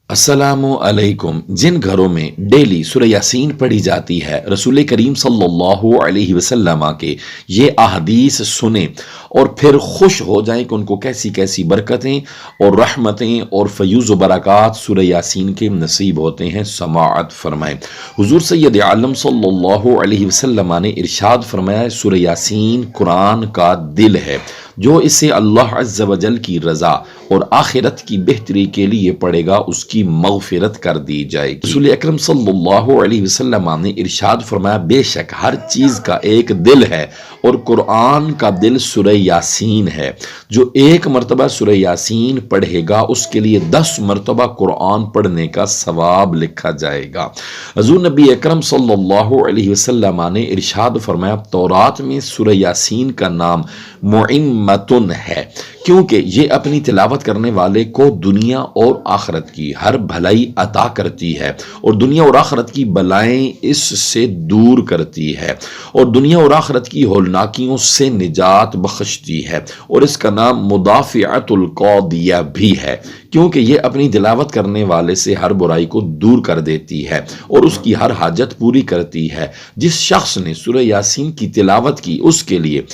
अस्सलामु अलैकुम। जिन घरों में डेली सूरह यासीन पढ़ी जाती है, रसूल करीम सल्लल्लाहु अलैहि वसल्लम के ये अहदीस सुने और फिर खुश हो जाएं कि उनको कैसी कैसी बरकतें और रहमतें और फयूज़ व बरक़ात सूरह यासीन के नसीब होते हैं। समाअत फरमाएं। हुज़ूर सैयद आलम सल्लल्लाहु अलैहि वसल्लम ने इरशाद फरमाया, सूरह यासीन कुरान का दिल है, जो इसे अल्लाह अज़्ज़ व जल की रज़ा और आखिरत की बेहतरी के लिए पढ़ेगा उसकी मग़फ़िरत कर दी जाएगी। रसूल अकरम सल्लल्लाहु अलैहि वसल्लम ने इरशाद फरमाया, बेशक हर चीज़ का एक दिल है और कुरान का दिल सूरह यासीन है। जो एक मरतबा सूरह यासीन पढ़ेगा उसके लिए 10 मरतबा कुरान पढ़ने का सवाब लिखा जाएगा। हुज़ूर नबी अकरम सल्लल्लाहु अलैहि वसल्लम ने इरशाद फरमाया, तौरात में सूरह यासीन का नाम मुइम्मतुन है, क्योंकि ये अपनी तिलावत करने वाले को दुनिया और आखिरत की हर भलाई अता करती है और दुनिया और आखिरत की बलाएं इससे दूर करती है और दुनिया और आखिरत की होलनाकियों से निजात बख्शती है। और इसका नाम मुदाफ़िअतुल क़ादिया भी है, क्योंकि ये अपनी तिलावत करने वाले से हर बुराई को दूर कर देती है और उसकी हर हाजत पूरी करती है। जिस शख्स ने सूरह यासीन की तिलावत की उसके लिए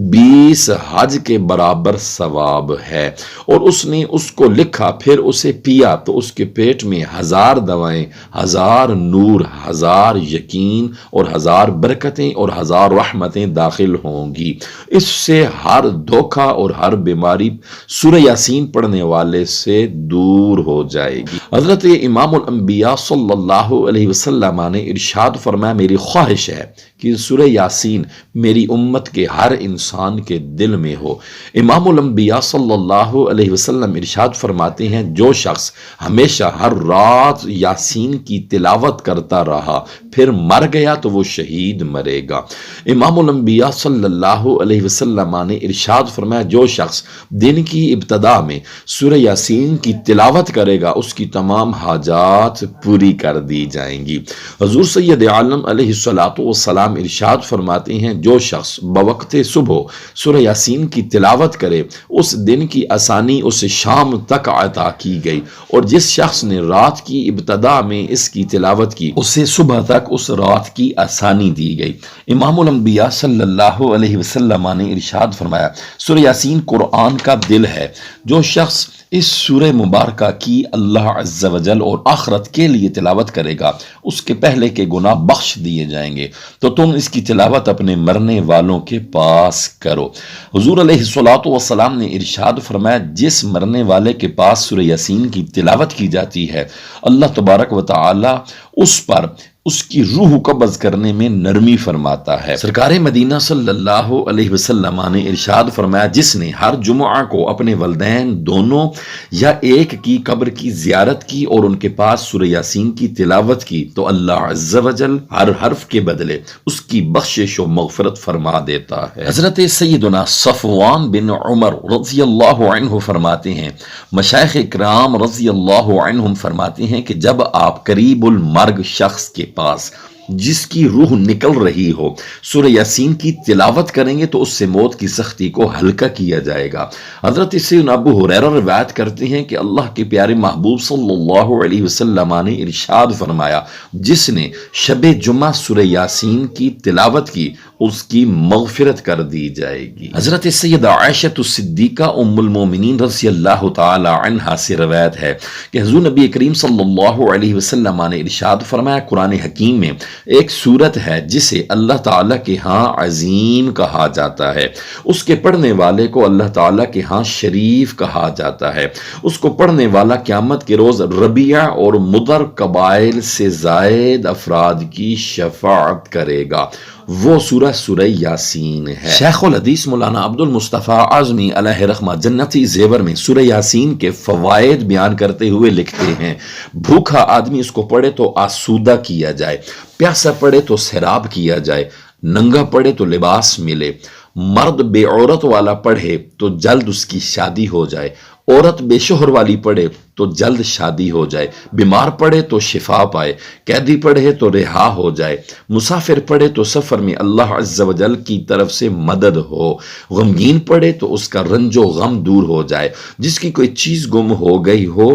20 हज के बराबर सवाब है। और उसने उसको लिखा फिर उसे पिया तो उसके पेट में 1000 दवाएं, 1000 नूर, 1000 यकीन और 1000 बरकतें और 1000 रहमतें दाखिल होंगी। इससे हर धोखा और हर बीमारी सूरह यासीन पढ़ने वाले से दूर हो जाएगी। हजरत इमामुल अंबिया सल्लल्लाहु अलैहि वसल्लम ने इरशाद फरमाया, मेरी ख्वाहिश है कि सूरह यासीन मेरी उम्मत के हर इंसान के दिल में हो। इमामुल अंबिया सल्लल्लाहु अलैहि वसल्लम इरशाद फरमाते हैं, जो शख्स हमेशा हर रात यासीन की तिलावत करता रहा फिर मर गया तो वो शहीद मरेगा। इमामुल अंबिया सल्लल्लाहु अलैहि वसल्लम ने इरशाद फरमाया, जो शख्स दिन की इब्तदा में सूरह यासीन की तिलावत करेगा उसकी तमाम हाजात पूरी कर दी जाएंगी। हुज़ूर सैयद आलम अलैहिस्सलातु वस्सलाम इरशाद फरमाते हैं, जो शख्स बवक्ते सुबह सूरह यासीन की तिलावत करे उस दिन की आसानी उसे शाम तक अता की गई, और जिस शख्स ने रात की इब्तदा में इसकी तिलावत की उसे सुबह तक उस रात की आसानी दी गई। इमामुल अंबिया सल्लल्लाहु अलैहि वसल्लम ने इरशाद फरमाया, सूरह यासीन कुरान का दिल है। जो शख्स इस सूरह मुबारका की अल्लाह अज़्ज़ व जल और आखिरत के लिए तिलावत करेगा उसके पहले के गुनाह बख्श दिए जाएंगे। तो तुम इसकी तिलावत अपने मरने वालों के पास करो। हुज़ूर अलैहिस्सलातु वस्सलाम ने इरशाद फरमाया, जिस मरने वाले के पास सूरह यासीन की तिलावत की जाती है अल्लाह तबारक व तआला उस पर उसकी रूह कब्ज़ करने में नरमी फरमाता है। सरकार मदीना सल्लल्लाहु अलैहि वसल्लम ने इरशाद फरमाया, जिसने हर जुमुआ को अपने वलदैन दोनों या एक की कब्र की ज़ियारत की और उनके पास सूरह यासीन की तिलावत की तो अल्लाह अज़्ज़ व जल हर हर्फ के बदले उसकी बख्शिश और मग़फ़िरत फरमा देता है। हज़रत सय्यदुना सफ़वान बिन उमर रज़ियल्लाहु अन्हु फरमाते हैं, मशाइख़ इकराम रज़ियल्लाहु अन्हुम फरमाते हैं कि जब आप करीबुल मर्ग शख्स के पास जिसकी रूह निकल रही हो सूरह यासीन की तिलावत करेंगे तो उससे मौत की सख्ती को हल्का किया जाएगा। हजरत सय्यदना अबू हुरैरा रिवायत करते हैं कि अल्लाह के प्यारे महबूब सल्लल्लाहु अलैहि वसल्लम ने इरशाद फरमाया, जिसने शबे जुमा सूरह यासीन की तिलावत की उसकी मग़फ़िरत कर दी जाएगी। हजरत सैयदा आयशा सिद्दीक़ा उम्मुल मोमिनीन रज़ियल्लाहु ताला अन्हा से रवायत है कि हुज़ूर नबी करीम सल्लल्लाहु अलैहि वसल्लम ने इरशाद फरमाया, कुरान हकीम में एक सूरत है जिसे अल्लाह ताला के यहाँ अजीम कहा जाता है। उसके पढ़ने वाले को अल्लाह ताला के यहाँ शरीफ कहा जाता है। उसको पढ़ने वाला क़यामत के रोज़ रबिया और मुदर कबाइल से ज़ायद अफराद की शफाअत करेगा। वो सूरह यासीन है। शेखुल हदीस मौलाना अब्दुल मुस्तफ़ा आज़मी अलैहि रहमत जन्नती ज़ेवर में सूरह यासीन के फ़वाइद बयान करते हुए लिखते हैं, भूखा आदमी इसको पढ़े तो आसूदा किया जाए, प्यासा पढ़े तो सैराब किया जाए, नंगा पढ़े तो लिबास मिले, मर्द बेऔरत वाला पढ़े तो जल्द उसकी शादी हो जाए, औरत बेशोहर वाली पढ़े تو جلد شادی ہو جائے، بیمار پڑے تو شفا پائے، قیدی پڑے تو رہا ہو جائے، مسافر پڑے تو سفر میں اللہ عز و جل کی طرف سے مدد ہو، غمگین پڑے تو اس کا رنج و غم دور ہو جائے، جس کی کوئی چیز گم ہو گئی ہو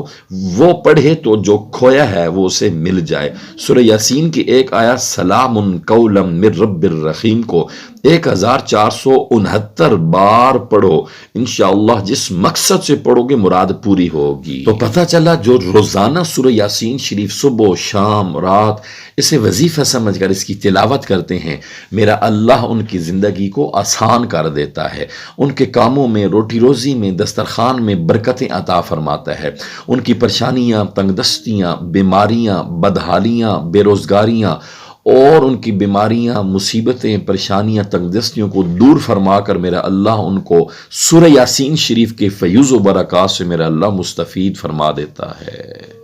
وہ پڑھے تو جو کھویا ہے وہ اسے مل جائے۔ سورہ یاسین کی ایک آیت سلام قولا من رب الرحیم کو 1469 بار پڑھو، انشاءاللہ جس مقصد سے پڑھو گے مراد پوری ہوگی۔ تو پتہ چلا جو روزانہ سورہ یاسین شریف صبح و شام رات اسے وظیفہ سمجھ کر اس کی تلاوت کرتے ہیں، میرا اللہ ان کی زندگی کو آسان کر دیتا ہے، ان کے کاموں میں، روٹی روزی میں، دسترخوان میں برکتیں عطا فرماتا ہے، ان کی پریشانیاں، تنگ دستیاں، بیماریاں، بدحالیاں، بے روزگاریاں اور ان کی بیماریاں، مصیبتیں، پریشانیاں، تنگ دستیوں کو دور فرما کر میرا اللہ ان کو سورہ یاسین شریف کے فیوز و برکات سے میرا اللہ مستفید فرما دیتا ہے۔